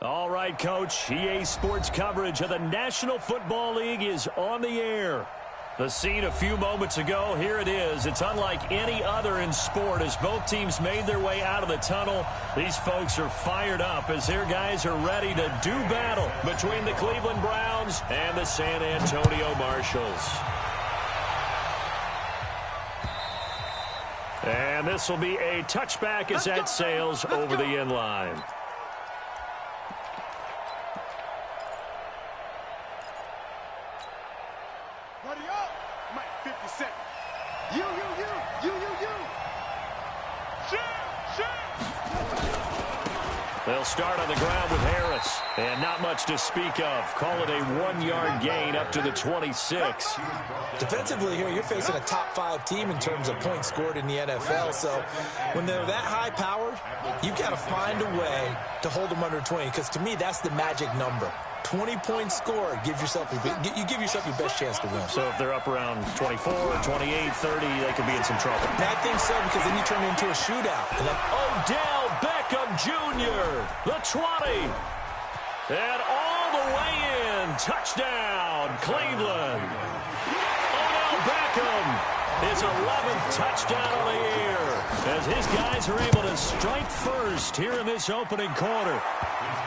All right, Coach. EA Sports coverage of the National Football League is on the air. The scene a few moments ago, here it is. It's unlike any other in sport as both teams made their way out of the tunnel. These folks are fired up as their guys are ready to do battle between the Cleveland Browns and the San Antonio Marshals. And this will be a touchback as that sails over the end line. They'll start on the ground with Harris. And not much to speak of. Call it a 1-yard gain up to the 26. Defensively here, you're facing a top 5 team in terms of points scored in the NFL. So when they're that high-powered, you've got to find a way to hold them under 20. Because to me, that's the magic number. 20 points scored, you give yourself your best chance to win. So if they're up around 24, 28, 30, they could be in some trouble. I think so, because then you turn it into a shootout. And then Odell Beckham Jr., the 20. And all the way in. Touchdown, Cleveland. Odell Beckham, his 11th touchdown of the year, as his guys are able to strike first here in this opening quarter.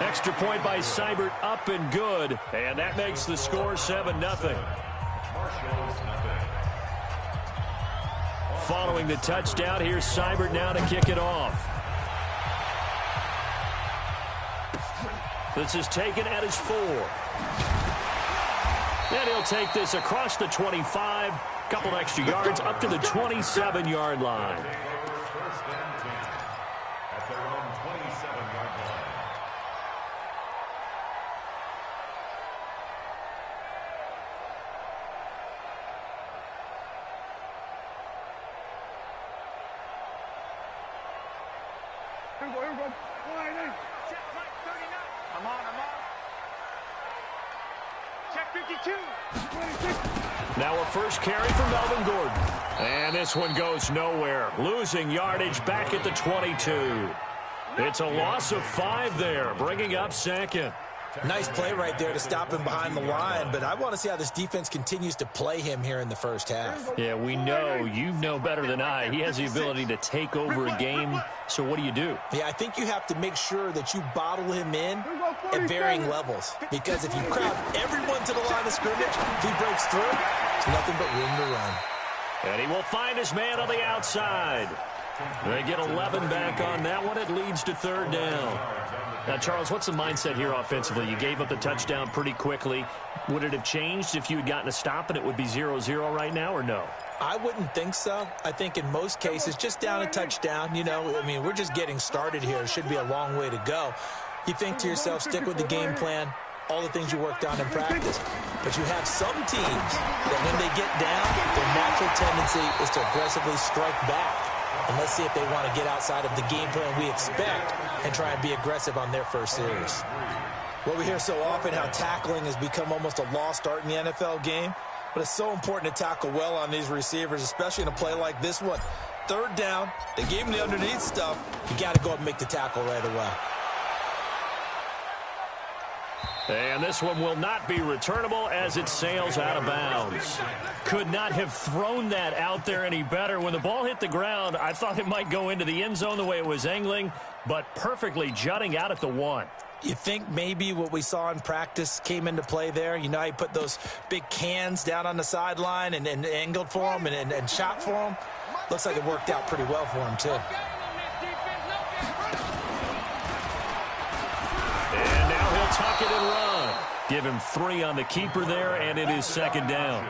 Extra point by Seibert, up and good. And that makes the score 7-0. Following the touchdown, here's Seibert now to kick it off. This is taken at his 4. And he'll take this across the 25. Couple extra yards up to the 27-yard line. Now a first carry for Melvin Gordon. And this one goes nowhere. Losing yardage back at the 22. It's a loss of 5 there, bringing up second. Nice play right there to stop him behind the line, but I want to see how this defense continues to play him here in the first half. Yeah, we know. You know better than I. He has the ability to take over a game, so what do you do? Yeah, I think you have to make sure that you bottle him in at varying levels, because if you crowd everyone to the line of scrimmage, if he breaks through, it's nothing but room to run. And he will find his man on the outside. They get 11 back on that one. It leads to 3rd down. Now, Charles, what's the mindset here offensively? You gave up the touchdown pretty quickly. Would it have changed if you had gotten a stop and it would be 0-0 right now, or no? I wouldn't think so. I think in most cases, just down a touchdown, you know, I mean, we're just getting started here. It should be a long way to go. You think to yourself, stick with the game plan, all the things you worked on in practice. But you have some teams that when they get down, their natural tendency is to aggressively strike back. And let's see if they want to get outside of the game plan we expect and try and be aggressive on their first series. Well, we hear so often how tackling has become almost a lost art in the NFL game. But it's so important to tackle well on these receivers, especially in a play like this one. 3rd down, they gave him the underneath stuff. You got to go up and make the tackle right away. And this one will not be returnable as it sails out of bounds. Could not have thrown that out there any better. When the ball hit the ground, I thought it might go into the end zone the way it was angling, but perfectly jutting out at the 1. You think maybe what we saw in practice came into play there? You know, he put those big cans down on the sideline and angled for him and shot for him. Looks like it worked out pretty well for him, too. And now he'll tuck it and run. Give him 3 on the keeper there, and it is 2nd down.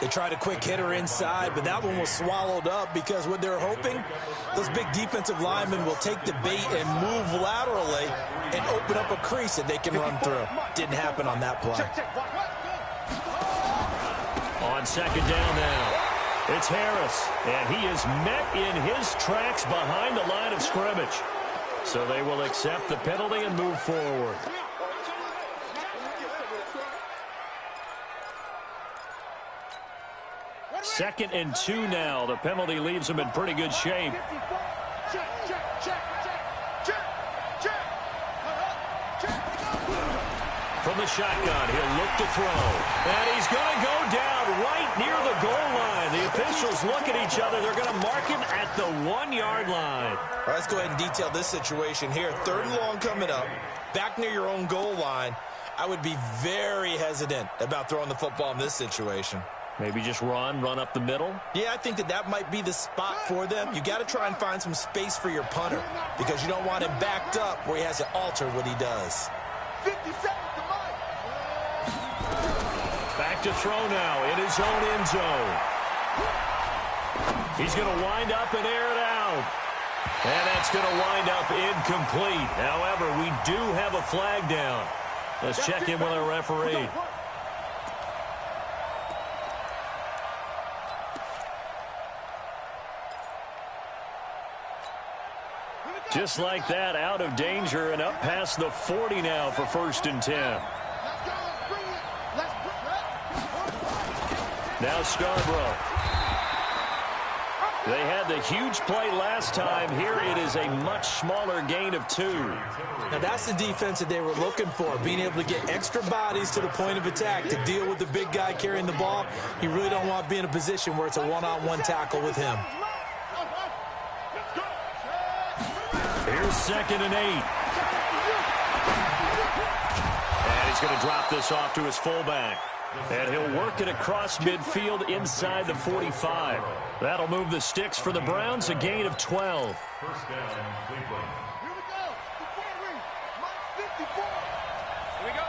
They tried a quick hitter inside, but that one was swallowed up because what they're hoping, those big defensive linemen will take the bait and move laterally and open up a crease that they can run through. Didn't happen on that play. On 2nd down now, it's Harris, and he is met in his tracks behind the line of scrimmage. So they will accept the penalty and move forward. 2nd and 2 now. The penalty leaves him in pretty good shape. the shotgun. He'll look to throw. And he's going to go down right near the goal line. The officials look at each other. They're going to mark him at the 1-yard line. All right, let's go ahead and detail this situation here. 3rd and long coming up. Back near your own goal line. I would be very hesitant about throwing the football in this situation. Maybe just run up the middle? Yeah, I think that might be the spot for them. You got to try and find some space for your punter because you don't want him backed up where he has to alter what he does. 50 seconds to mine. Back to throw now in his own end zone. He's going to wind up and air it out. And that's going to wind up incomplete. However, we do have a flag down. Let's check in with our referee. Just like that, out of danger and up past the 40 now for 1st and 10. Now Scarborough. They had the huge play last time. Here it is a much smaller gain of 2. Now that's the defense that they were looking for, being able to get extra bodies to the point of attack to deal with the big guy carrying the ball. You really don't want to be in a position where it's a one-on-one tackle with him. Here's 2nd and 8. And he's going to drop this off to his fullback. And he'll work it across midfield inside the 45. That'll move the sticks for the Browns, a gain of 12. First down, Cleveland. Here we go. Mike 54. Here we go.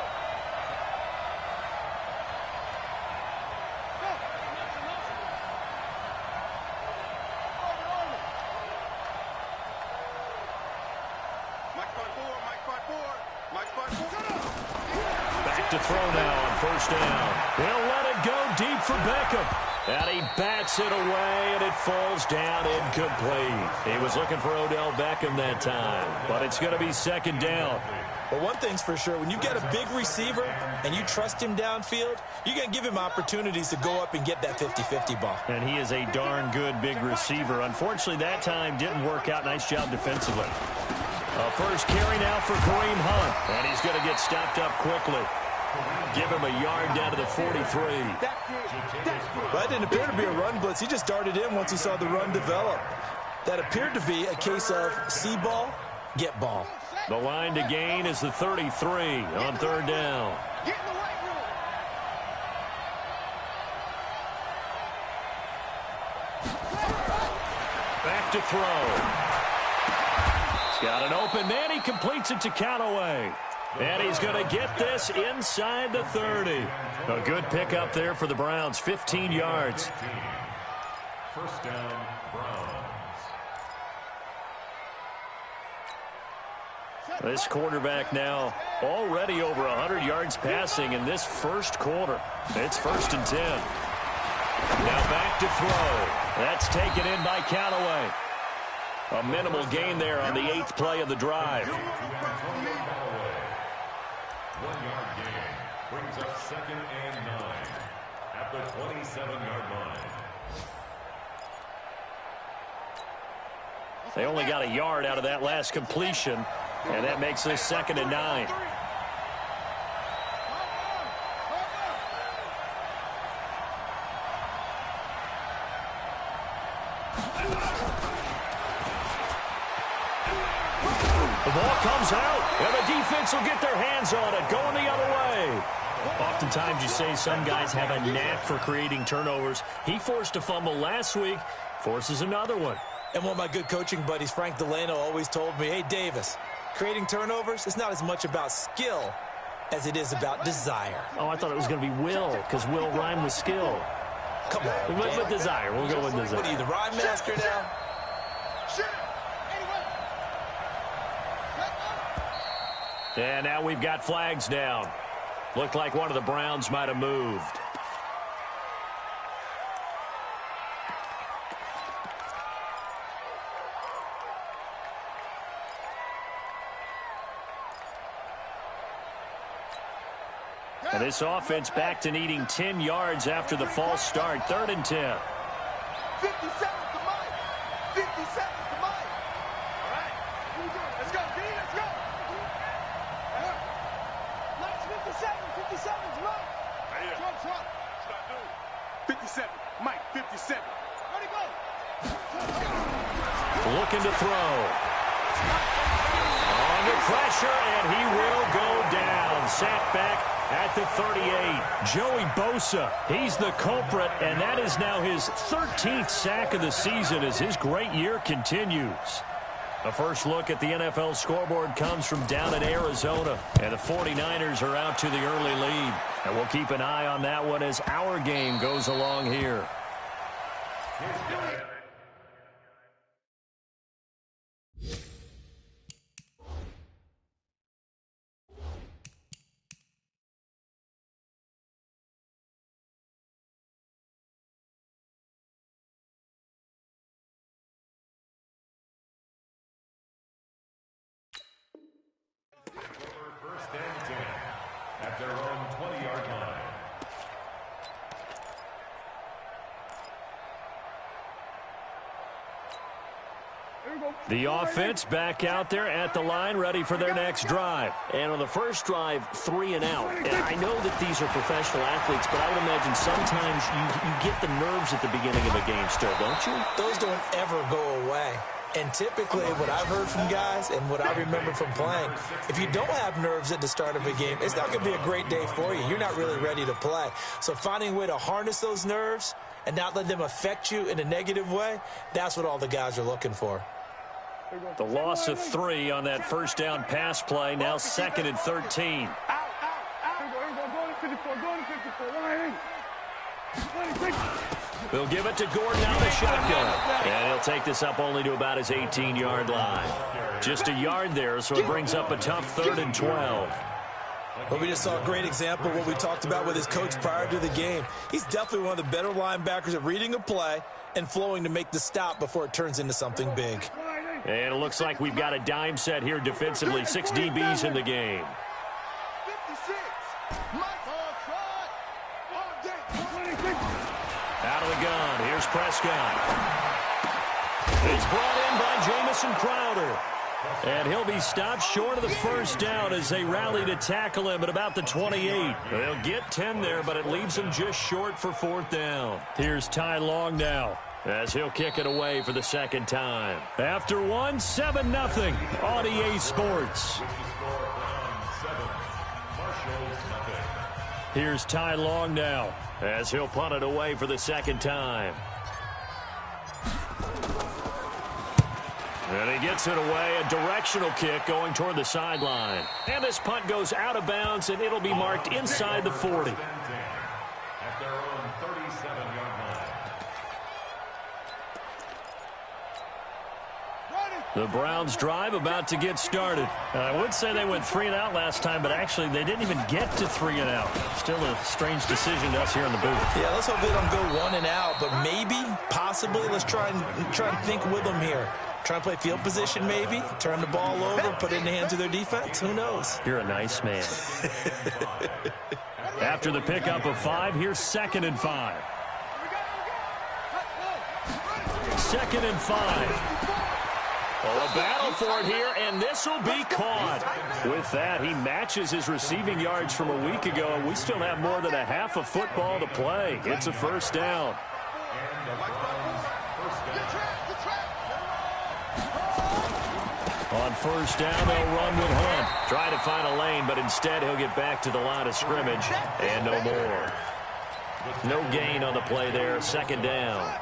Back to throw now on 1st down. He'll let it go deep for Beckham. And he bats it away, and it falls down incomplete. He was looking for Odell Beckham that time, but it's going to be 2nd down. But one thing's for sure, when you get a big receiver and you trust him downfield, you're going to give him opportunities to go up and get that 50-50 ball. And he is a darn good big receiver. Unfortunately, that time didn't work out. Nice job defensively. First carry now for Kareem Hunt, and he's going to get stopped up quickly. Give him a yard down to the 43. That didn't appear to be a run blitz. He just darted in once he saw the run develop. That appeared to be a case of see ball, get ball. The line to gain is the 33 on 3rd down. Back to throw. He's got an open man. He completes it to Callaway. And he's going to get this inside the 30. A good pickup there for the Browns, 15 yards. First down, Browns. This quarterback now already over 100 yards passing in this first quarter. It's 1st and 10. Now back to throw. That's taken in by Callaway. A minimal gain there on the 8th play of the drive. 1-yard gain brings up 2nd and 9 at the 27-yard line. They only got a yard out of that last completion, and that makes this 2nd and 9. The ball comes out, and the defense will get their hands on it, going the other way. Oftentimes you say some guys have a knack for creating turnovers. He forced a fumble last week, forces another one. And one of my good coaching buddies, Frank Delano, always told me, hey, Davis, creating turnovers is not as much about skill as it is about desire. Oh, I thought it was going to be will, because will rhyme with skill. Come on. With desire. We'll go with desire. What are you, the rhyme master now? And now we've got flags down. Looked like one of the Browns might have moved. And this offense back to needing 10 yards after the false start. 3rd and 10. 50 seconds to mine. 50 seconds to mine. All right. Let's go, D. Let's go. Last 50 seconds. Looking to throw. Under pressure, and he will go down. Sacked back at the 38. Joey Bosa, he's the culprit, and that is now his 13th sack of the season as his great year continues. A first look at the NFL scoreboard comes from down in Arizona, and the 49ers are out to the early lead. And we'll keep an eye on that one as our game goes along here. First and 10 at their own 20-yard line. The offense back out there at the line, ready for their next drive. And on the first drive, 3 and out. And I know that these are professional athletes, but I would imagine sometimes you get the nerves at the beginning of a game still, don't you? Those don't ever go away. And typically, what I've heard from guys and what I remember from playing, if you don't have nerves at the start of a game, it's not going to be a great day for you. You're not really ready to play. So finding a way to harness those nerves and not let them affect you in a negative way, that's what all the guys are looking for. The loss of 3 on that first down pass play, now 2nd and 13. They'll give it to Gordon out of the shotgun. And he'll take this up only to about his 18-yard line. Just a yard there, so it brings up a tough 3rd and 12. Well, we just saw a great example of what we talked about with his coach prior to the game. He's definitely one of the better linebackers at reading a play and flowing to make the stop before it turns into something big. And it looks like we've got a dime set here defensively. 6 DBs in the game. Out of the gun. Here's Prescott. He's brought in by Jamison Crowder. And he'll be stopped short of the first down as they rally to tackle him at about the 28. They'll get 10 there, but it leaves them just short for 4th down. Here's Ty Long now, as he'll kick it away for the 2nd time. After one, 7-0 on EA Sports. Here's Ty Long now, as he'll punt it away for the 2nd time. And he gets it away, a directional kick going toward the sideline. And this punt goes out of bounds, and it'll be marked inside the 40. At their own 37-yard line. The Browns drive about to get started. I would say they went 3 and out last time, but actually they didn't even get to 3 and out. Still a strange decision to us here in the booth. Yeah, let's hope they don't go 1 and out, but maybe, possibly, let's try and think with them here. Try and play field position maybe, turn the ball over, put it in the hands of their defense. Who knows? You're a nice man. After the pickup of 5, here's 2nd and 5. 2nd and 5. Oh, a battle for it here, and this will be caught. With that, he matches his receiving yards from a week ago, and we still have more than a half of football to play. It's a 1st down. On 1st down, they'll run with Hunt. Try to find a lane, but instead he'll get back to the line of scrimmage, and no more. No gain on the play there, 2nd down.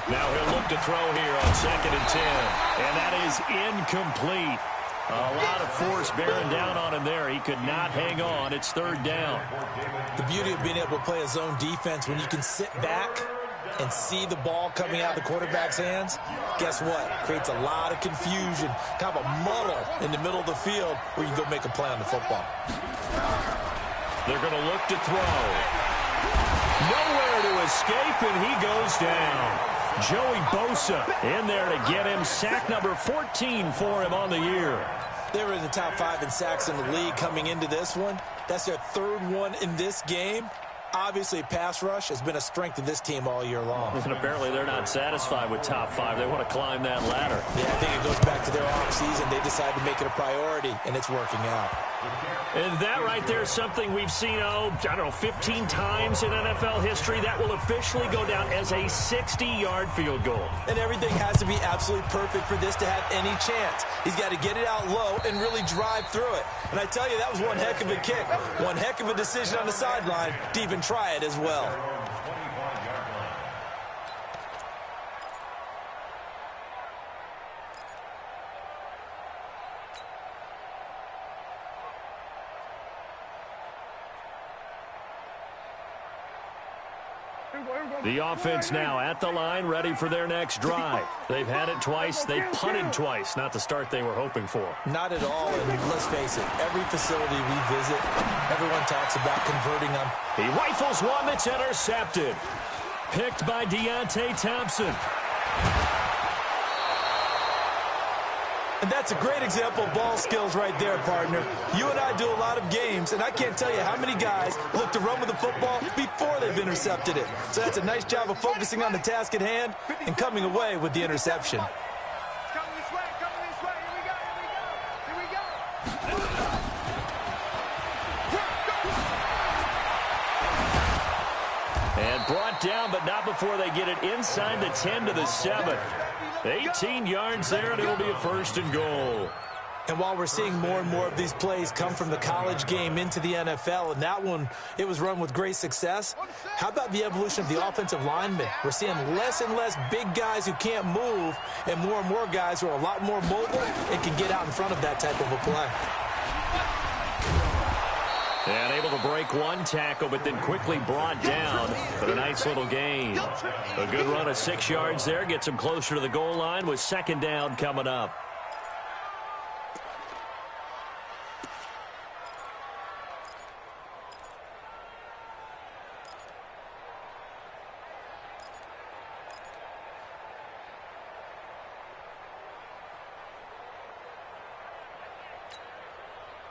Now he'll look to throw here on 2nd and 10, and that is incomplete. A lot of force bearing down on him there. He could not hang on. It's 3rd down. The beauty of being able to play a zone defense when you can sit back and see the ball coming out of the quarterback's hands, guess what? Creates a lot of confusion, kind of a muddle in the middle of the field where you can go make a play on the football. They're going to look to throw. Nowhere to escape, and he goes down. Joey Bosa in there to get him. Sack number 14 for him on the year. They were in the top 5 in sacks in the league coming into this one. That's their 3rd one in this game. Obviously, pass rush has been a strength of this team all year long. And apparently they're not satisfied with top 5. They want to climb that ladder. Yeah, I think it goes back to their offseason. They decided to make it a priority, and it's working out. And that right there is something we've seen, I don't know, 15 times in NFL history. That will officially go down as a 60-yard field goal. And everything has to be absolutely perfect for this to have any chance. He's got to get it out low and really drive through it. And I tell you, that was one heck of a kick. One heck of a decision on the sideline to even try it as well. The offense now at the line, ready for their next drive. They've had it twice. They've punted twice. Not the start they were hoping for. Not at all, and let's face it, every facility we visit, everyone talks about converting them. He rifles one that's intercepted. Picked by Deontay Thompson. And that's a great example of ball skills right there, partner. You and I do a lot of games, and I can't tell you how many guys look to run with the football before they've intercepted it. So that's a nice job of focusing on the task at hand and coming away with the interception. Coming this way, here we go. And brought down, but not before they get it inside the 10 to the 7. 18 yards there, and it'll be a 1st and goal. And while we're seeing more and more of these plays come from the college game into the NFL, and that one, it was run with great success, how about the evolution of the offensive linemen? We're seeing less and less big guys who can't move and more guys who are a lot more mobile and can get out in front of that type of a play. And able to break one tackle, but then quickly brought down for a nice little gain. A good run of 6 yards there, gets him closer to the goal line with 2nd down coming up.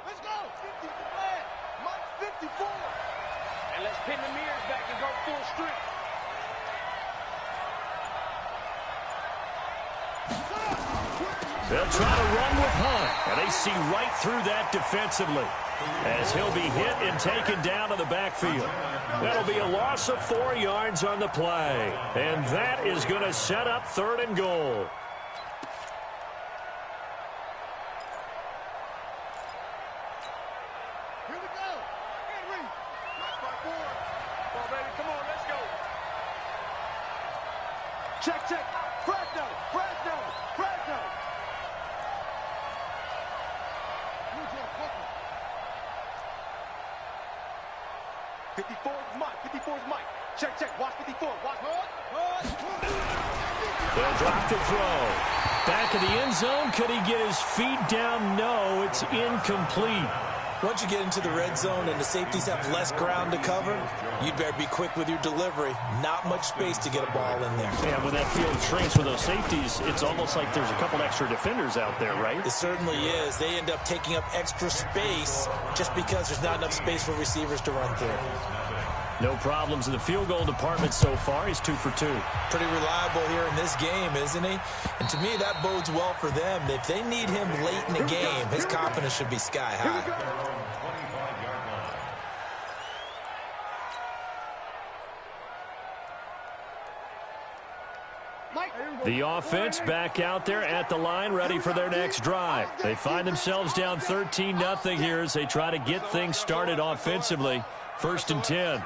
Let's go. 50 flag. Mark 54. And let's pin the mirrors back and go full strength. They'll try to run with Hunt, and they see right through that defensively as he'll be hit and taken down to the backfield. That'll be a loss of 4 yards on the play, and that is going to set up 3rd and goal. Here we go. Henry. Left by 4. Come on, baby. Come on. Let's go. Check. Fresno. 54 is Mike. Check. Watch 54. Watch. They'll drop the throw. Back of the end zone. Could he get his feet down? No, it's incomplete. Once you get into the red zone and the safeties have less ground to cover, you'd better be quick with your delivery. Not much space to get a ball in there. Yeah, when that field shrinks with those safeties, it's almost like there's a couple extra defenders out there, right? It certainly is. They end up taking up extra space just because there's not enough space for receivers to run through. No problems in the field goal department so far. He's 2 for 2. Pretty reliable here in this game, isn't he? And to me, that bodes well for them. If they need him late in the game, his confidence should be sky high. The offense back out there at the line, ready for their next drive. They find themselves down 13-0 here as they try to get things started offensively. 1st and 10.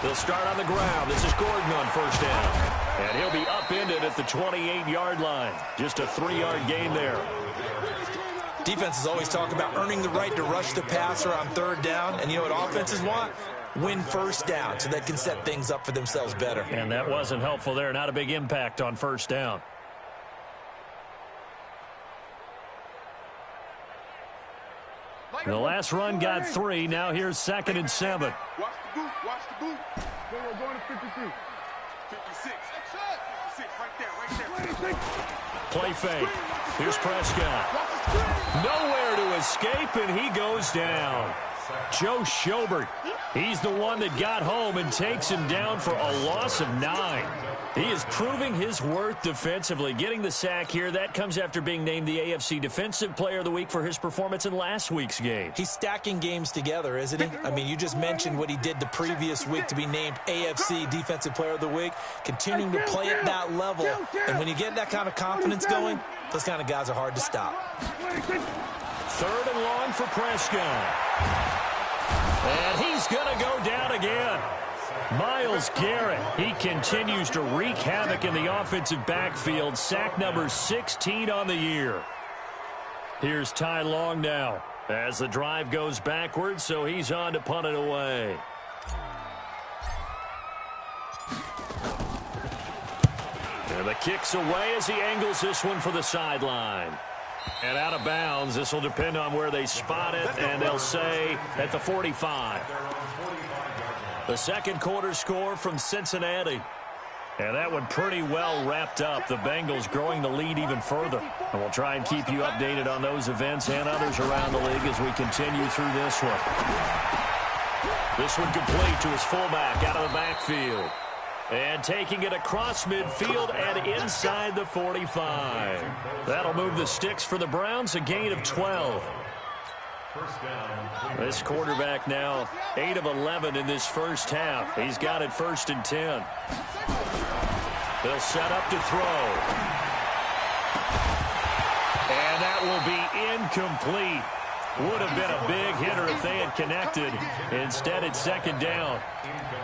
They'll start on the ground. This is Gordon on 1st down. And he'll be upended at the 28-yard line. Just a 3-yard gain there. Defenses always talk about earning the right to rush the passer on 3rd down. And you know what offenses want? Win 1st down so they can set things up for themselves better. And that wasn't helpful there. Not a big impact on 1st down. The last run got 3. Now here's 2nd and 7. Watch the boot. We're going to 53. 56. 56, right there. Play fake. Here's Prescott. Nowhere to escape, and he goes down. Joe Schobert. He's the one that got home and takes him down for a loss of 9. He is proving his worth defensively. Getting the sack here, that comes after being named the AFC Defensive Player of the Week for his performance in last week's game. He's stacking games together, isn't he? I mean, you just mentioned what he did the previous week to be named AFC Defensive Player of the Week, continuing to play at that level. And when you get that kind of confidence going, those kind of guys are hard to stop. 3rd and long for Prescott. And he's going to go down again. Myles Garrett, he continues to wreak havoc in the offensive backfield. Sack number 16 on the year. Here's Ty Long now as the drive goes backwards, so he's on to punt it away. And the kick's away as he angles this one for the sideline. And out of bounds. This will depend on where they spot it, and they'll say at the 45. The second quarter score from Cincinnati. And that one pretty well wrapped up. The Bengals growing the lead even further. And we'll try and keep you updated on those events and others around the league as we continue through this one. This one complete to his fullback out of the backfield. And taking it across midfield and inside the 45. That'll move the sticks for the Browns, a gain of 12. This quarterback now 8 of 11 in this first half. He's got it 1st and 10. They'll set up to throw. And that will be incomplete. Would have been a big hitter if they had connected. Instead, it's 2nd down.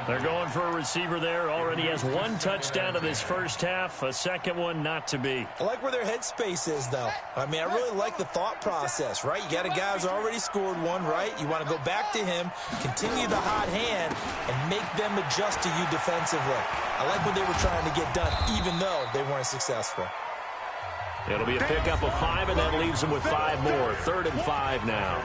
They're going for a receiver there. Already has 1 touchdown in this first half. A second one not to be. I like where their headspace is, though. I mean, I really like the thought process, right? You got a guy who's already scored 1, right? You want to go back to him, continue the hot hand, and make them adjust to you defensively. I like what they were trying to get done, even though they weren't successful. It'll be a pickup of 5, and that leaves them with 5 more. 3rd and 5 now.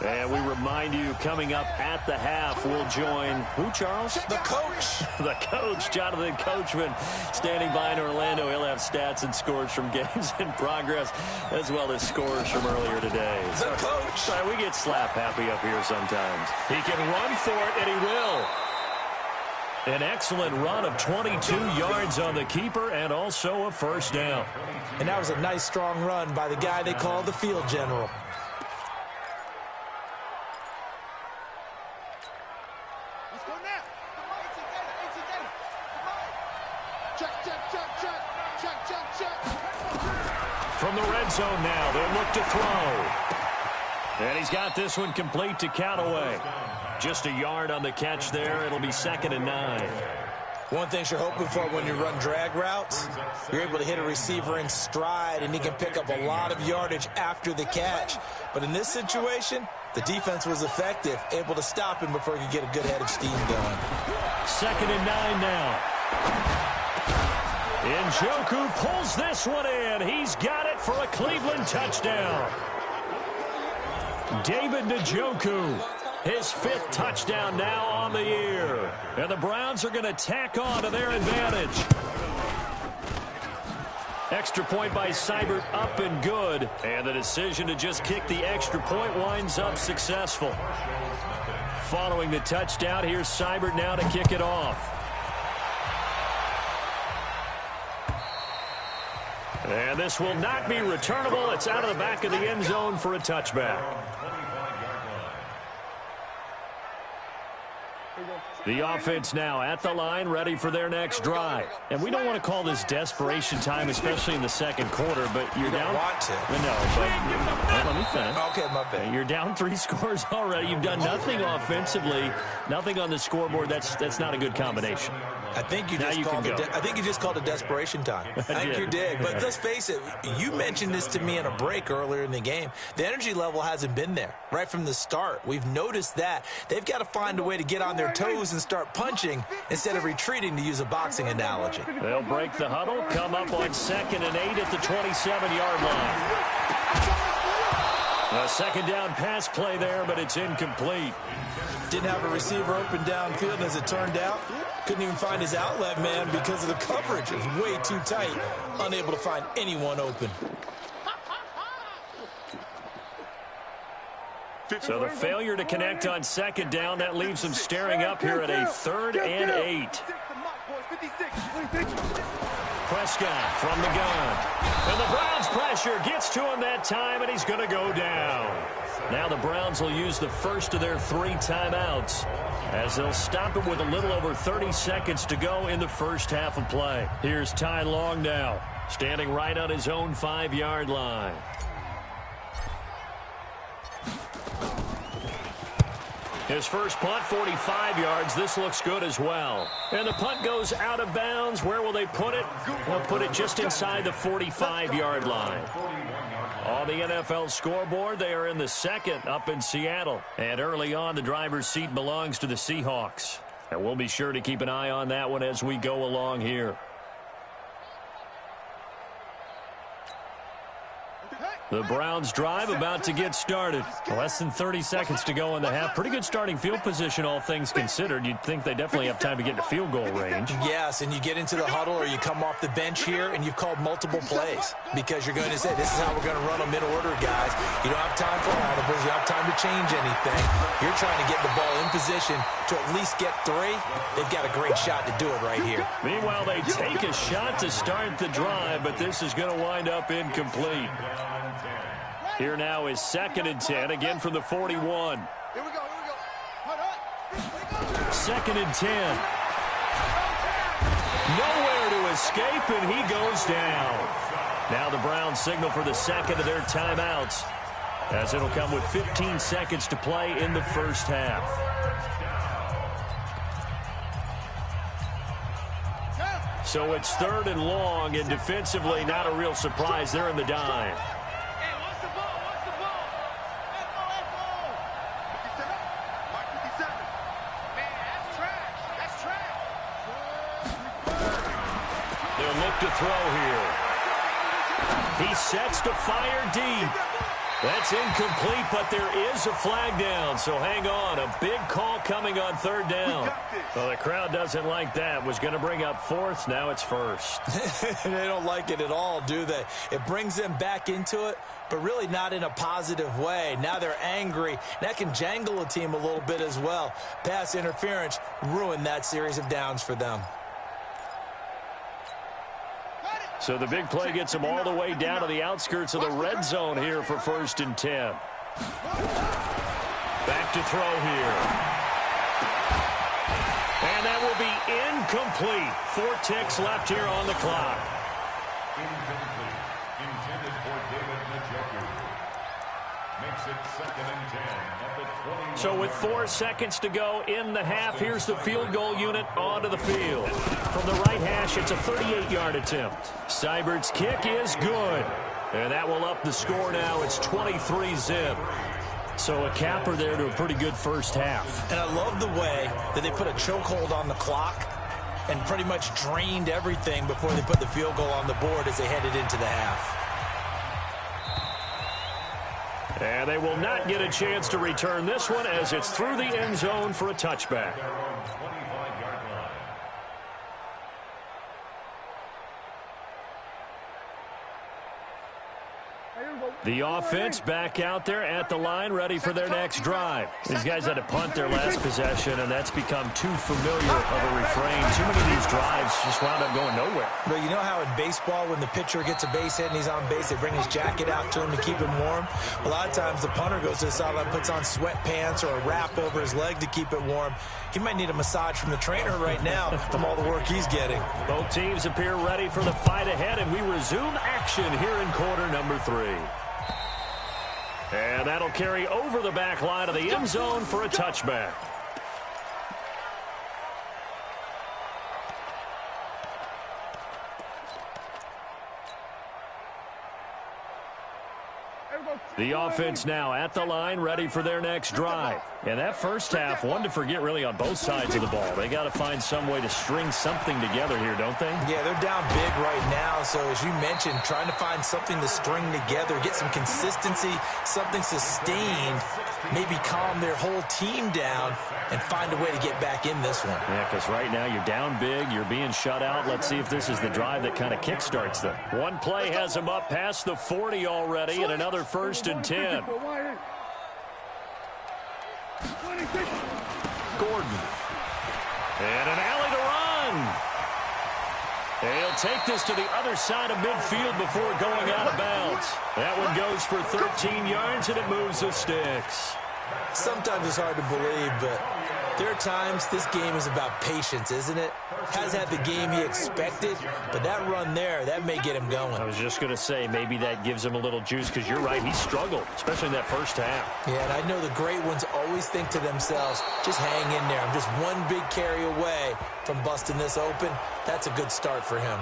And we remind you, coming up at the half, we'll join who, Charles? The coach. The coach, Jonathan Coachman, standing by in Orlando. He'll have stats and scores from games in progress, as well as scores from earlier today. The coach. Sorry, we get slap happy up here sometimes. He can run for it, and he will. An excellent run of 22 yards on the keeper and also a 1st down. And that was a nice, strong run by the guy they call the field general. From the red zone now, they'll look to throw. And he's got this one complete to Callaway. Just a yard on the catch there. It'll be 2nd and 9. One thing you're hoping for when you run drag routes, you're able to hit a receiver in stride, and he can pick up a lot of yardage after the catch. But in this situation, the defense was effective, able to stop him before he could get a good head of steam going. 2nd and 9 now. Njoku pulls this one in. He's got it for a Cleveland touchdown. David Njoku, his 5th touchdown now on the year. And the Browns are going to tack on to their advantage. Extra point by Seibert up and good. And the decision to just kick the extra point winds up successful. Following the touchdown, here's Seibert now to kick it off. And this will not be returnable. It's out of the back of the end zone for a touchback. The offense now at the line, ready for their next drive. And we don't want to call this desperation time, especially in the second quarter, but you're down. Want to. No, but let me finish. Okay, my bad. You're down 3 scores already. You've done nothing offensively, nothing on the scoreboard. That's not a good combination. I think you just called it desperation time. I think you did. But let's face it, you mentioned this to me in a break earlier in the game. The energy level hasn't been there right from the start. We've noticed that. They've got to find a way to get on their toes and start punching instead of retreating, to use a boxing analogy. They'll break the huddle, come up on 2nd and 8 at the 27-yard line. A 2nd down pass play there, but it's incomplete. Didn't have a receiver open downfield, as it turned out. Couldn't even find his outlet man because of the coverage. It was way too tight. Unable to find anyone open. So the failure to connect on second down, that leaves them staring up here at a 3rd and 8. Prescott from the gun. And the Browns pressure gets to him that time, and he's going to go down. Now the Browns will use the first of their 3 timeouts as they'll stop it with a little over 30 seconds to go in the first half of play. Here's Ty Long now, standing right on his own 5-yard line. His first punt, 45 yards. This looks good as well. And the punt goes out of bounds. Where will they put it? They'll put it just inside the 45-yard line. On the NFL scoreboard, they are in the 2nd up in Seattle. And early on, the driver's seat belongs to the Seahawks. And we'll be sure to keep an eye on that one as we go along here. The Browns drive about to get started. Less than 30 seconds to go in the half. Pretty good starting field position, all things considered. You'd think they definitely have time to get to field goal range. Yes, and you get into the huddle or you come off the bench here and you've called multiple plays because you're going to say, this is how we're going to run them in order, guys. You don't have time for audibles. You don't have time to change anything. You're trying to get the ball in position to at least get 3. They've got a great shot to do it right here. Meanwhile, they take a shot to start the drive, but this is going to wind up incomplete. Here now is 2nd and 10, again from the 41. Here we go. 2nd and 10. Nowhere to escape, and he goes down. Now the Browns signal for the 2nd of their timeouts, as it'll come with 15 seconds to play in the first half. So it's 3rd and long, and defensively not a real surprise. They're in the dime. To throw here. He sets to fire deep. That's incomplete, but there is a flag down, so hang on. A big call coming on 3rd down. Well, the crowd doesn't like that. Was going to bring up 4th. Now it's 1st. They don't like it at all, do they? It brings them back into it, but really not in a positive way. Now they're angry. That can jangle a team a little bit as well. Pass interference ruined that series of downs for them. So the big play gets them all the way down to the outskirts of the red zone here for 1st and 10. Back to throw here. And that will be incomplete. 4 ticks left here on the clock. Incomplete. Intended for David Njoku. Makes it 2nd and 10 at the 20. So with 4 seconds to go in the half, here's the field goal unit onto the field. From the right hash, it's a 38-yard attempt. Seibert's kick is good. And that will up the score now. It's 23-zip. So a capper there to a pretty good first half. And I love the way that they put a chokehold on the clock and pretty much drained everything before they put the field goal on the board as they headed into the half. And they will not get a chance to return this one as it's through the end zone for a touchback. The offense back out there at the line, ready for their next drive. These guys had to punt their last possession, and that's become too familiar of a refrain. Too many of these drives just wound up going nowhere. But you know how in baseball, when the pitcher gets a base hit and he's on base, they bring his jacket out to him to keep him warm? A lot of times the punter goes to the sideline, puts on sweatpants or a wrap over his leg to keep it warm. He might need a massage from the trainer right now from all the work he's getting. Both teams appear ready for the fight ahead, and we resume action here in quarter number 3. And that'll carry over the back line of the end zone for a touchback. The offense now at the line, ready for their next drive. And that first half, one to forget really on both sides of the ball. They got to find some way to string something together here, don't they? Yeah, they're down big right now. So as you mentioned, trying to find something to string together, get some consistency, something sustained maybe calm their whole team down and find a way to get back in this one. Yeah, because right now you're down big, you're being shut out. Let's see if this is the drive that kind of kickstarts them. One play has them up past the 40 already, and another 1st and 10. Gordon. And an alley to run. He'll take this to the other side of midfield before going out of bounds. That one goes for 13 yards, and it moves the sticks. Sometimes it's hard to believe, but there are times this game is about patience, isn't it? Hasn't had the game he expected, but that run there, that may get him going. I was just going to say, maybe that gives him a little juice, because you're right, he struggled, especially in that first half. Yeah, and I know the great ones always think to themselves, just hang in there. I'm just one big carry away from busting this open. That's a good start for him.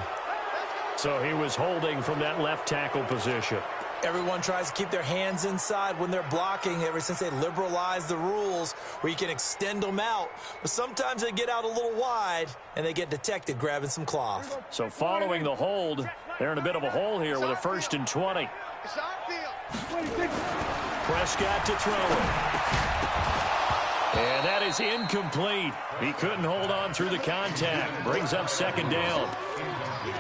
So he was holding from that left tackle position. Everyone tries to keep their hands inside when they're blocking ever since they liberalized the rules where you can extend them out. But sometimes they get out a little wide and they get detected grabbing some cloth. So following the hold, they're in a bit of a hole here with a 1st and 20. Prescott to throw it. And that is incomplete. He couldn't hold on through the contact. Brings up 2nd down.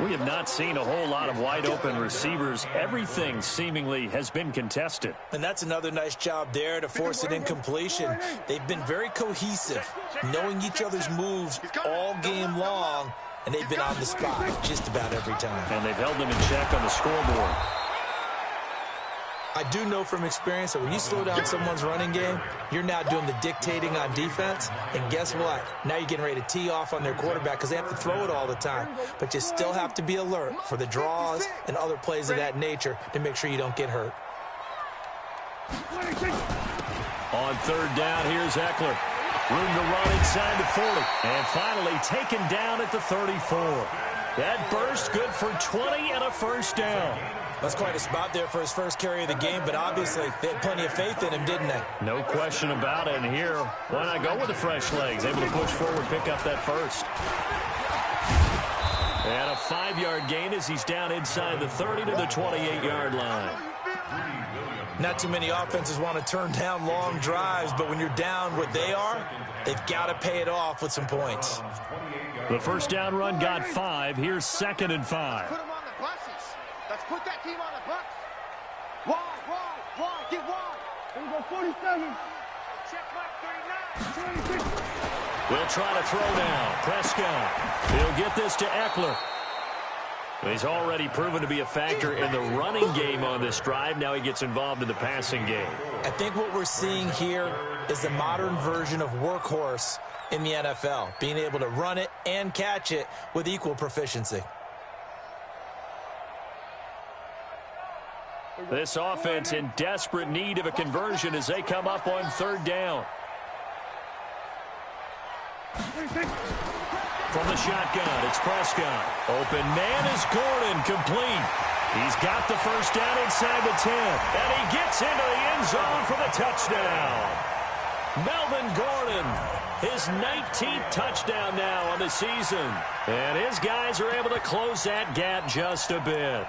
We have not seen a whole lot of wide-open receivers. Everything seemingly has been contested. And that's another nice job there to force an incompletion. They've been very cohesive, knowing each other's moves all game long, and they've been on the spot just about every time. And they've held them in check on the scoreboard. I do know from experience that when you slow down someone's running game, you're now doing the dictating on defense. And guess what? Now you're getting ready to tee off on their quarterback because they have to throw it all the time. But you still have to be alert for the draws and other plays of that nature to make sure you don't get hurt. On 3rd down, here's Eckler. Room to run inside the 40. And finally taken down at the 34. That burst good for 20 and a 1st down. That's quite a spot there for his first carry of the game, but obviously they had plenty of faith in him, didn't they? No question about it. And here, why not go with the fresh legs? Able to push forward, pick up that 1st. And a 5-yard gain as he's down inside the 30 to the 28-yard line. Not too many offenses want to turn down long drives, but when you're down what they are, they've got to pay it off with some points. The 1st down run got 5. Here's 2nd and 5. Put them on the buses. Let's put that team on the bus. Wide, get wide. Here we go, 47. Check mark 39. 26. We'll try to throw now. Prescott. He'll get this to Eckler. He's already proven to be a factor in the running game on this drive. Now he gets involved in the passing game. I think what we're seeing here is the modern version of workhorse in the NFL, being able to run it and catch it with equal proficiency. This offense in desperate need of a conversion as they come up on 3rd down. From the shotgun, it's Prescott. Open man is Gordon, complete. He's got the 1st down inside the 10. And he gets into the end zone for the touchdown. Melvin Gordon, his 19th touchdown now on the season. And his guys are able to close that gap just a bit.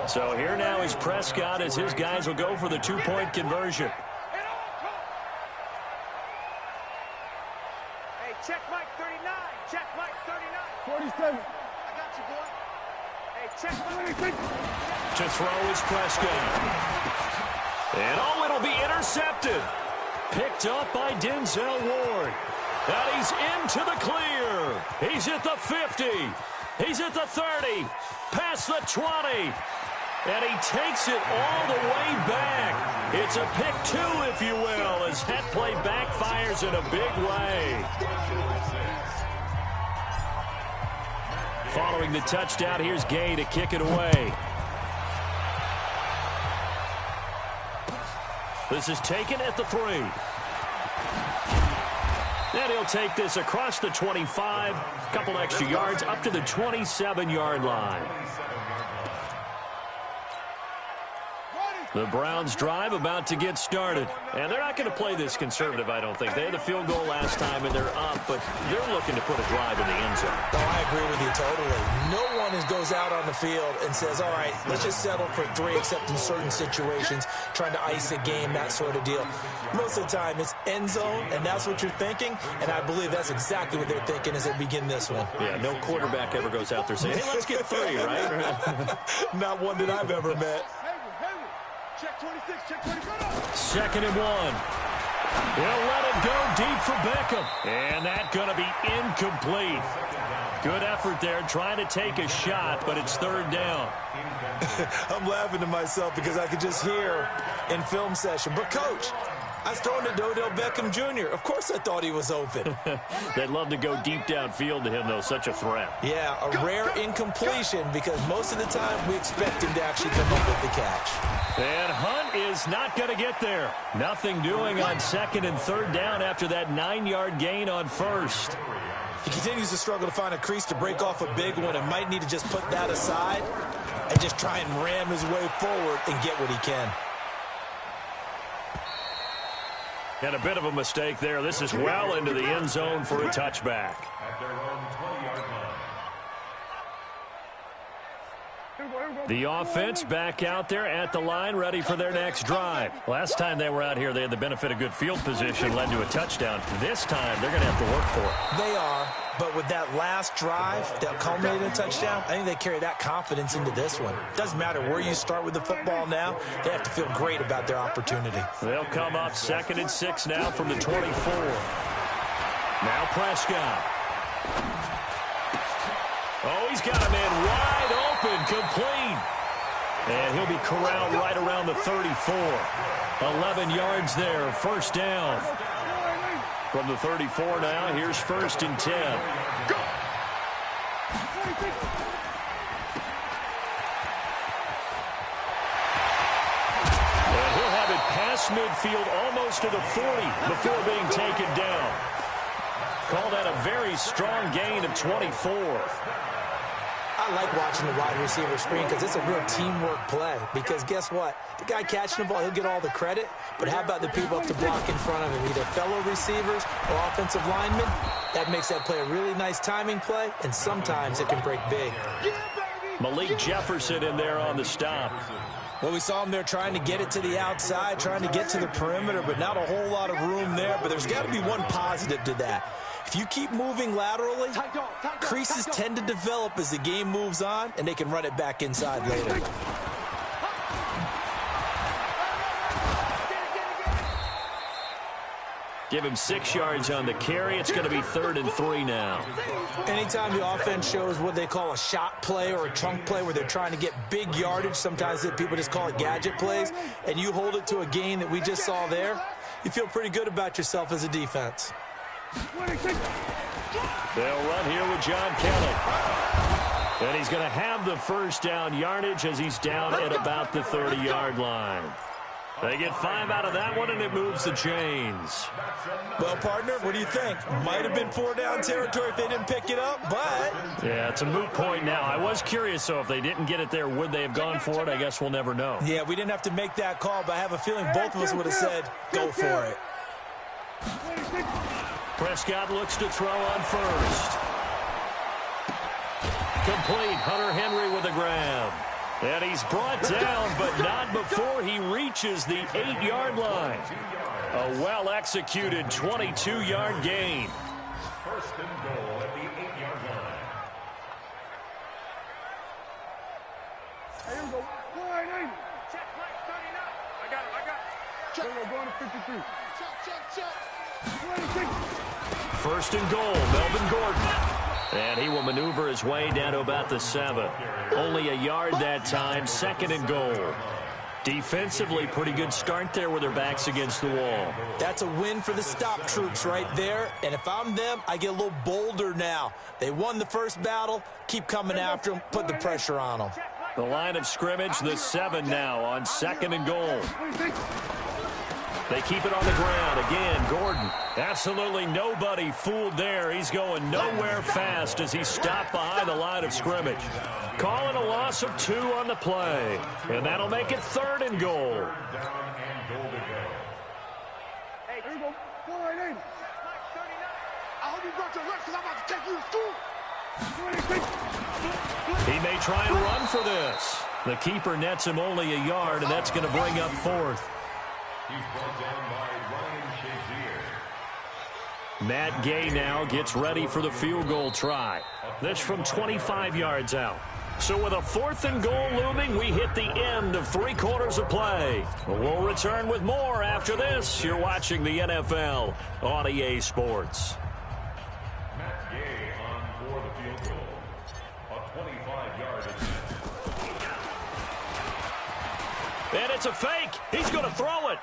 So here now is Prescott as his guys will go for the 2-point conversion. Hey, check Mike 39. Check Mike 39. 47. I got you, boy. Hey, check Mike. To throw is Prescott. And oh, it'll be intercepted. Picked up by Denzel Ward. And he's into the clear. He's at the 50. He's at the 30. Past the 20. And he takes it all the way back. It's a pick 2, if you will, as that play backfires in a big way. Following the touchdown, here's Gay to kick it away. This is taken at the 3. And he'll take this across the 25, a couple extra yards, up to the 27-yard line. The Browns drive about to get started. And they're not going to play this conservative, I don't think. They had the field goal last time, and they're up, but they're looking to put a drive in the end zone. Oh, I agree with you totally. No one goes out on the field and says, all right, let's just settle for 3, except in certain situations, trying to ice a game, that sort of deal. Most of the time, it's end zone, and that's what you're thinking, and I believe that's exactly what they're thinking as they begin this one. Yeah, no quarterback ever goes out there saying, hey, let's get 3, right? Not one that I've ever met. Check 26, check 25. Second and 1. He'll let it go deep for Beckham. And that's going to be incomplete. Good effort there, trying to take a shot, but it's third down. I'm laughing to myself because I could just hear in film session, but Coach, I was throwing to Odell Beckham Jr. Of course I thought he was open. They'd love to go deep downfield to him, though. Such a threat. Yeah, a rare incompletion because most of the time we expect him to actually come up with the catch. And Hunt is not going to get there. Nothing doing on second and third down after that 9-yard gain on first. He continues to struggle to find a crease to break off a big one and might need to just put that aside and just try and ram his way forward and get what he can. And a bit of a mistake there. This is well into the end zone for a touchback. At their own 20-yard line. The offense back out there at the line, ready for their next drive. Last time they were out here, they had the benefit of good field position, led to a touchdown. This time, they're going to have to work for it. They are, but with that last drive that culminated in a touchdown, I think they carry that confidence into this one. Doesn't matter where you start with the football now, they have to feel great about their opportunity. They'll come up second and 6 now from the 24. Now Prescott. Oh, he's got a man wide open, complete. And he'll be corralled right around the 34. 11 yards there, first down. From the 34 now, here's first and 10. And he'll have it past midfield, almost to the 40, before being taken down. Call that a very strong gain of 24. I like watching the wide receiver screen because it's a real teamwork play. Because guess what? The guy catching the ball, he'll get all the credit. But how about the people up to block in front of him? Either fellow receivers or offensive linemen. That makes that play a really nice timing play, and sometimes it can break big. Malik Jefferson in there on the stop. Well, we saw him there trying to get it to the outside, trying to get to the perimeter, but not a whole lot of room there. But there's got to be one positive to that. If you keep moving laterally, creases tend to develop as the game moves on, and they can run it back inside later. Give him 6 yards on the carry. It's going to be 3rd and 3 now. Anytime the offense shows what they call a shot play or a chunk play where they're trying to get big yardage, sometimes people just call it gadget plays, and you hold it to a gain that we just saw there, you feel pretty good about yourself as a defense. They'll run here with John Kelly. And he's going to have the first down yardage as he's down at about the 30-yard line. They get 5 out of that one, and it moves the chains. Well, partner, what do you think? Might have been 4-down territory if they didn't pick it up, but... Yeah, it's a moot point now. I was curious, so if they didn't get it there, would they have gone for it? I guess we'll never know. Yeah, we didn't have to make that call, but I have a feeling both of us would have said, go for it. Prescott looks to throw on first. Complete. Hunter Henry with a grab. And he's brought down, but not before he reaches the 8-yard line. A well-executed 22-yard gain. First and goal at the 8-yard line. Here we go. Wide 80. Check, 39. I got it. Check. We're going to 53. Check. 26. First and goal, Melvin Gordon. And he will maneuver his way down to about the 7. Only a yard that time, 2nd and goal. Defensively, pretty good start there with their backs against the wall. That's a win for the stop troops right there. And if I'm them, I get a little bolder now. They won the first battle. Keep coming after them. Put the pressure on them. The line of scrimmage, the 7 now on 2nd and goal. They keep it on the ground. Again, Gordon. Absolutely nobody fooled there. He's going nowhere fast as he's stopped behind the line of scrimmage. Calling a loss of 2 on the play. And that'll make it 3rd and goal. Hey, here we go. 4-8. I hope you brought your reps because I'm about to take you to school. He may try and run for this. The keeper nets him only a yard, and that's going to bring up 4th. He's brought down by Ryan Shazier. Matt Gay now gets ready for the field goal try. This from 25 yards out. So with a 4th and goal looming, we hit the end of 3 quarters of play. We'll return with more after this. You're watching the NFL on EA Sports. Matt Gay on for the field goal. A 25-yard attempt. And it's a fake. He's going to throw it.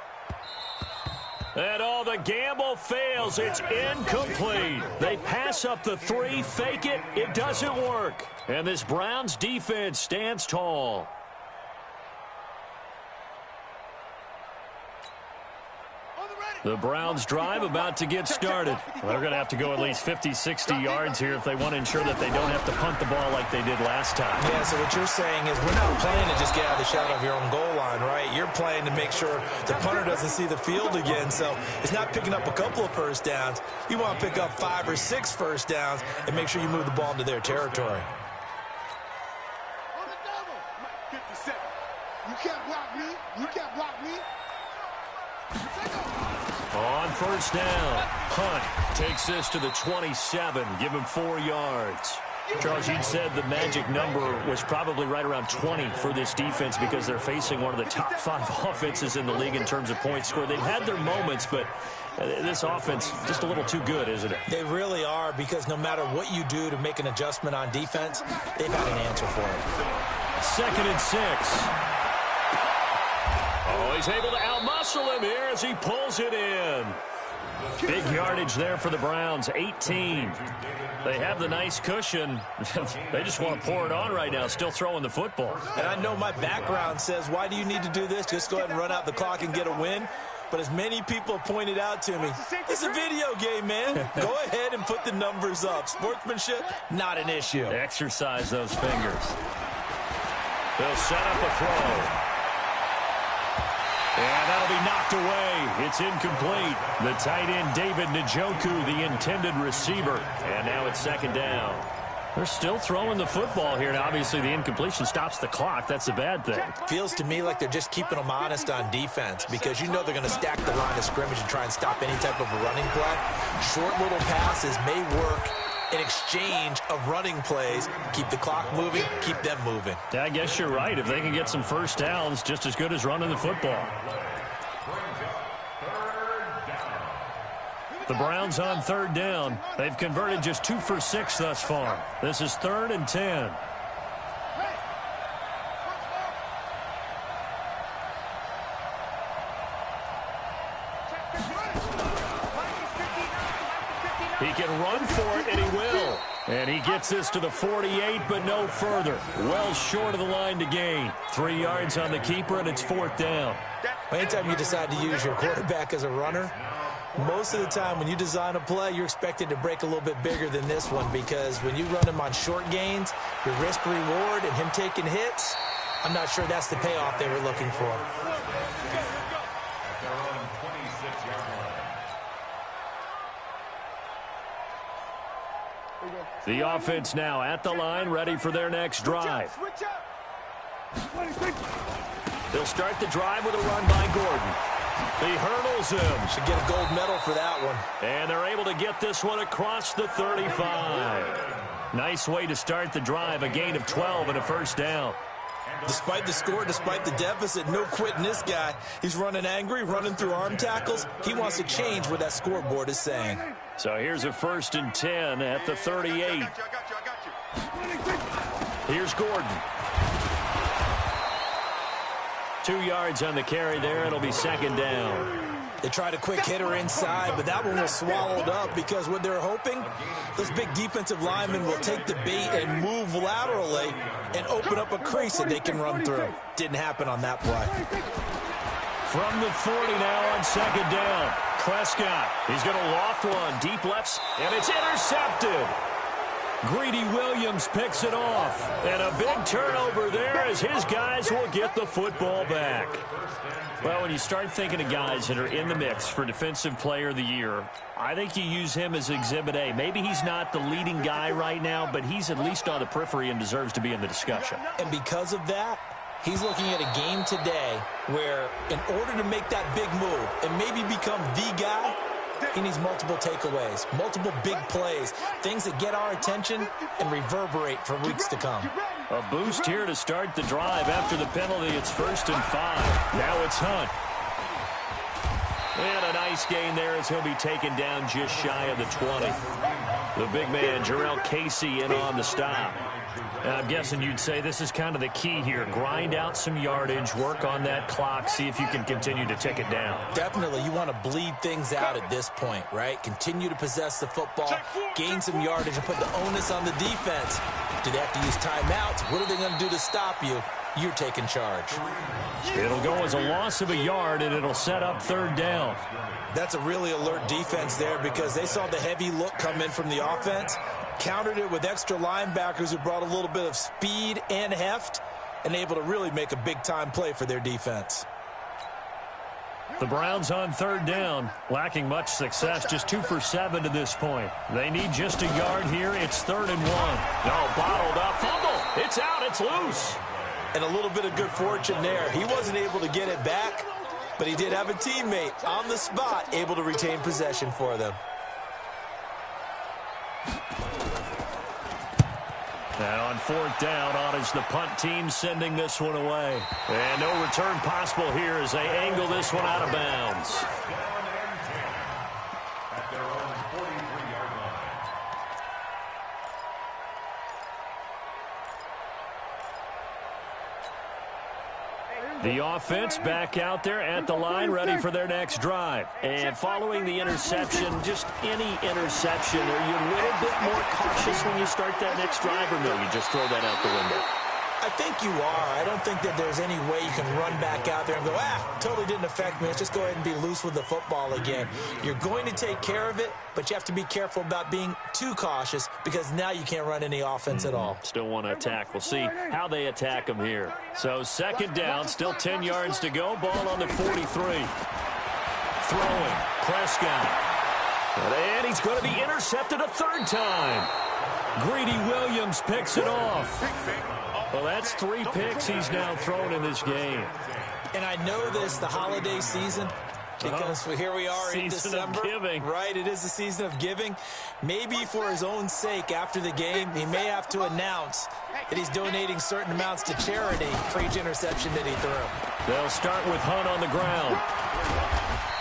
And the gamble fails. It's incomplete. They pass up the 3, fake it. It doesn't work. And this Browns defense stands tall. The Browns drive about to get started. They're going to have to go at least 50, 60 yards here if they want to ensure that they don't have to punt the ball like they did last time. Yeah, so what you're saying is we're not playing to just get out of the shadow of your own goal line, right? You're playing to make sure the punter doesn't see the field again. So it's not picking up a couple of first downs. You want to pick up 5 or 6 first downs and make sure you move the ball into their territory. On the double. 57. You can't block me. You can't block me. On first down, Hunt takes this to the 27, give him 4 yards. Charles, you'd said the magic number was probably right around 20 for this defense because they're facing one of the top 5 offenses in the league in terms of points scored. They've had their moments, but this offense just a little too good, isn't it? They really are, because no matter what you do to make an adjustment on defense, they've had an answer for it. 2nd and 6. Oh, he's able to outmuscle him here as he pulls it in. Big yardage there for the Browns, 18. They have the nice cushion. They just want to pour it on right now, still throwing the football. And I know my background says, why do you need to do this? Just go ahead and run out the clock and get a win. But as many people pointed out to me, it's a video game, man. Go ahead and put the numbers up. Sportsmanship, not an issue. Exercise those fingers. They'll set up a throw. And that'll be knocked away. It's incomplete. The tight end, David Njoku, the intended receiver. And now it's 2nd down. They're still throwing the football here. Now, obviously, the incompletion stops the clock. That's a bad thing. Feels to me like they're just keeping them honest on defense, because you know they're going to stack the line of scrimmage and try and stop any type of a running play. Short little passes may work in exchange of running plays. Keep the clock moving, keep them moving. Yeah, I guess you're right. If they can get some first downs, just as good as running the football. The Browns on 3rd down. They've converted just 2 for 6 thus far. This is 3rd and 10. He can run for it, and he will. And he gets this to the 48, but no further. Well short of the line to gain. 3 yards on the keeper, and it's 4th down. Anytime you decide to use your quarterback as a runner, most of the time when you design a play, you're expected to break a little bit bigger than this one, because when you run him on short gains, your risk-reward and him taking hits, I'm not sure that's the payoff they were looking for. The offense now at the line, ready for their next drive. They'll start the drive with a run by Gordon. He hurdles him. Should get a gold medal for that one. And they're able to get this one across the 35. Nice way to start the drive, a gain of 12 and a first down. Despite the score, despite the deficit, no quitting this guy. He's running angry, running through arm tackles. He wants to change what that scoreboard is saying. So here's a 1st and 10 at the 38. Here's Gordon. 2 yards on the carry there. It'll be 2nd down. They tried a quick hitter inside, but that one was swallowed up, because what they're hoping, those big defensive linemen will take the bait and move laterally and open up a crease that they can run through. Didn't happen on that play. From the 40 now on second down. Prescott, he's going to loft one. Deep lefts, and it's intercepted. Greedy Williams picks it off. And a big turnover there as his guys will get the football back. Well, when you start thinking of guys that are in the mix for Defensive Player of the Year, I think you use him as Exhibit A. Maybe he's not the leading guy right now, but he's at least on the periphery and deserves to be in the discussion. And because of that, he's looking at a game today where in order to make that big move and maybe become the guy, he needs multiple takeaways, multiple big plays, things that get our attention and reverberate for weeks to come. A boost here to start the drive after the penalty. It's 1st and 5. Now it's Hunt. And a nice gain there as he'll be taken down just shy of the 20. The big man, Jarrell Casey, in on the stop. And I'm guessing you'd say this is kind of the key here. Grind out some yardage, work on that clock, see if you can continue to tick it down. Definitely. You want to bleed things out at this point, right? Continue to possess the football, gain some yardage, and put the onus on the defense. Do they have to use timeouts? What are they going to do to stop you? You're taking charge. It'll go as a loss of a yard, and it'll set up 3rd down. That's a really alert defense there because they saw the heavy look come in from the offense, countered it with extra linebackers who brought a little bit of speed and heft, and able to really make a big-time play for their defense. The Browns on 3rd down, lacking much success, just 2 for 7 to this point. They need just a yard here. It's 3rd and 1. No, bottled up, fumble. It's out, it's loose. And a little bit of good fortune there. He wasn't able to get it back, but he did have a teammate on the spot able to retain possession for them. Now on 4th down, on is the punt team sending this one away. And no return possible here as they angle this one out of bounds. At their own 43-yard line. The offense back out there at the line, ready for their next drive. And following the interception, just any interception, are you a little bit more cautious when you start that next drive, or no, you just throw that out the window? I think you are. I don't think that there's any way you can run back out there and go, totally didn't affect me. Let's just go ahead and be loose with the football again. You're going to take care of it, but you have to be careful about being too cautious because now you can't run any offense at all. Still want to attack. We'll see how they attack them here. So 2nd down, still 10 yards to go. Ball on the 43. Throwing. Prescott. And he's going to be intercepted a 3rd time. Greedy Williams picks it off. Well, that's 3 picks he's now thrown in this game. And I know this, the holiday season, because here we are in December. Season of giving. Right, it is the season of giving. Maybe for his own sake, after the game, he may have to announce that he's donating certain amounts to charity for each interception that he threw. They'll start with Hunt on the ground.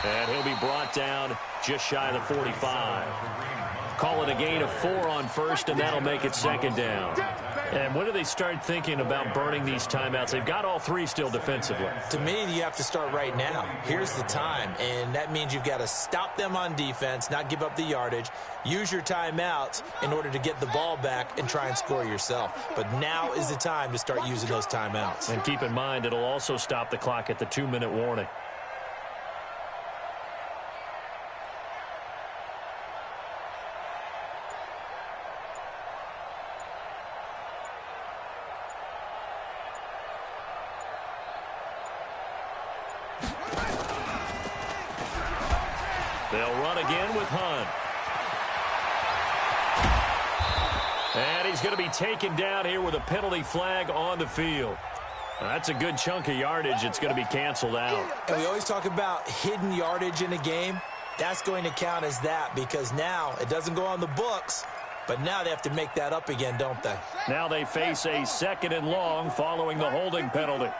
And he'll be brought down just shy of the 45. Call it a gain of 4 on 1st, and that'll make it 2nd down. And when do they start thinking about burning these timeouts? They've got all 3 still defensively. To me, you have to start right now. Here's the time, and that means you've got to stop them on defense, not give up the yardage, use your timeouts in order to get the ball back and try and score yourself. But now is the time to start using those timeouts. And keep in mind, it'll also stop the clock at the 2-minute warning. They'll run again with Hunt. And he's going to be taken down here with a penalty flag on the field. That's a good chunk of yardage. It's going to be canceled out. And we always talk about hidden yardage in a game. That's going to count as that because now it doesn't go on the books, but now they have to make that up again, don't they? Now they face a 2nd and long following the holding penalty.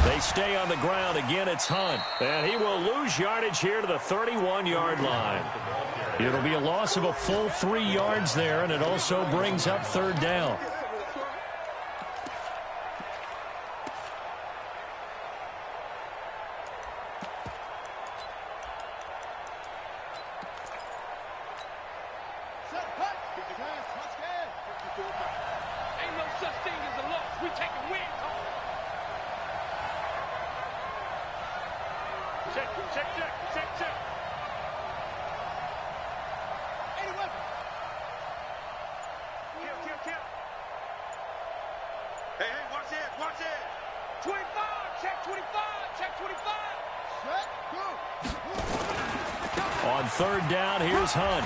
They stay on the ground. Again, it's Hunt. And he will lose yardage here to the 31-yard line. It'll be a loss of a full 3 yards there, and it also brings up 3rd down. Ain't no such thing as a loss. We taking wins home. Check. Kill. Hey, watch it. 25, check 25. Set, go. On third down, here's Hunt.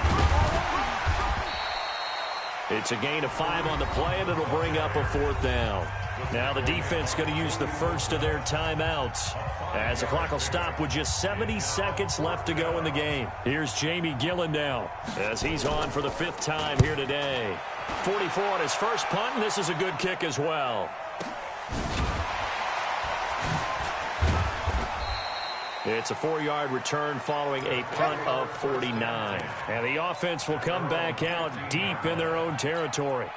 It's a gain of 5 on the play, and it'll bring up a fourth down. Now the defense going to use the first of their timeouts, as the clock will stop with just 70 seconds left to go in the game. Here's Jamie Gillen now, as he's on for the 5th time here today. 44 on his first punt, and this is a good kick as well. It's a 4-yard return following a punt of 49. And the offense will come back out deep in their own territory.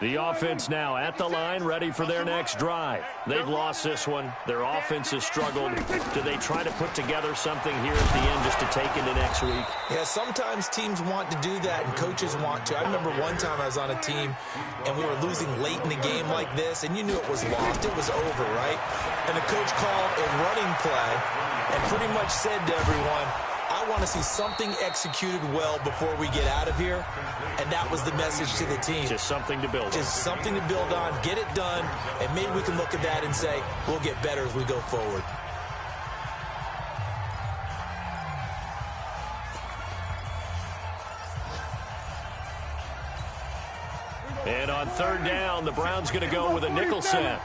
The offense now at the line, ready for their next drive. They've lost this one. Their offense has struggled. Do they try to put together something here at the end just to take into next week? Yeah, sometimes teams want to do that, and coaches want to. I remember one time I was on a team, and we were losing late in the game like this, and you knew it was lost. It was over, right? And the coach called a running play and pretty much said to everyone, I want to see something executed well before we get out of here. And that was the message to the team. Just something to build on. Just something to build on, get it done, and maybe we can look at that and say, we'll get better as we go forward. And on third down, the Browns going to go with a nickel set.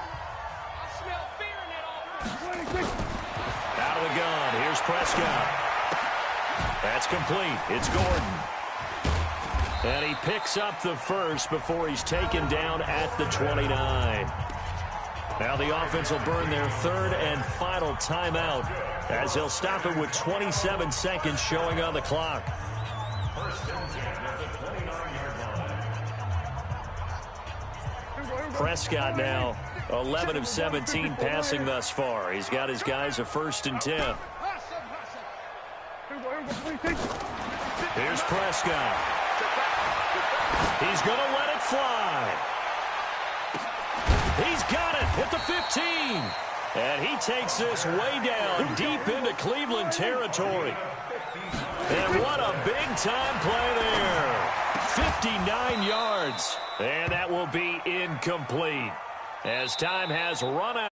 Out of the gun, here's Prescott. That's complete. It's Gordon. And he picks up the first before he's taken down at the 29. Now the offense will burn their third and final timeout, as they'll stop it with 27 seconds showing on the clock. Prescott now 11 of 17 passing thus far. He's got his guys a 1st and 10. Here's Prescott. He's going to let it fly. He's got it at the 15. And he takes this way down deep into Cleveland territory. And what a big-time play there. 59 yards. And that will be incomplete, as time has run out.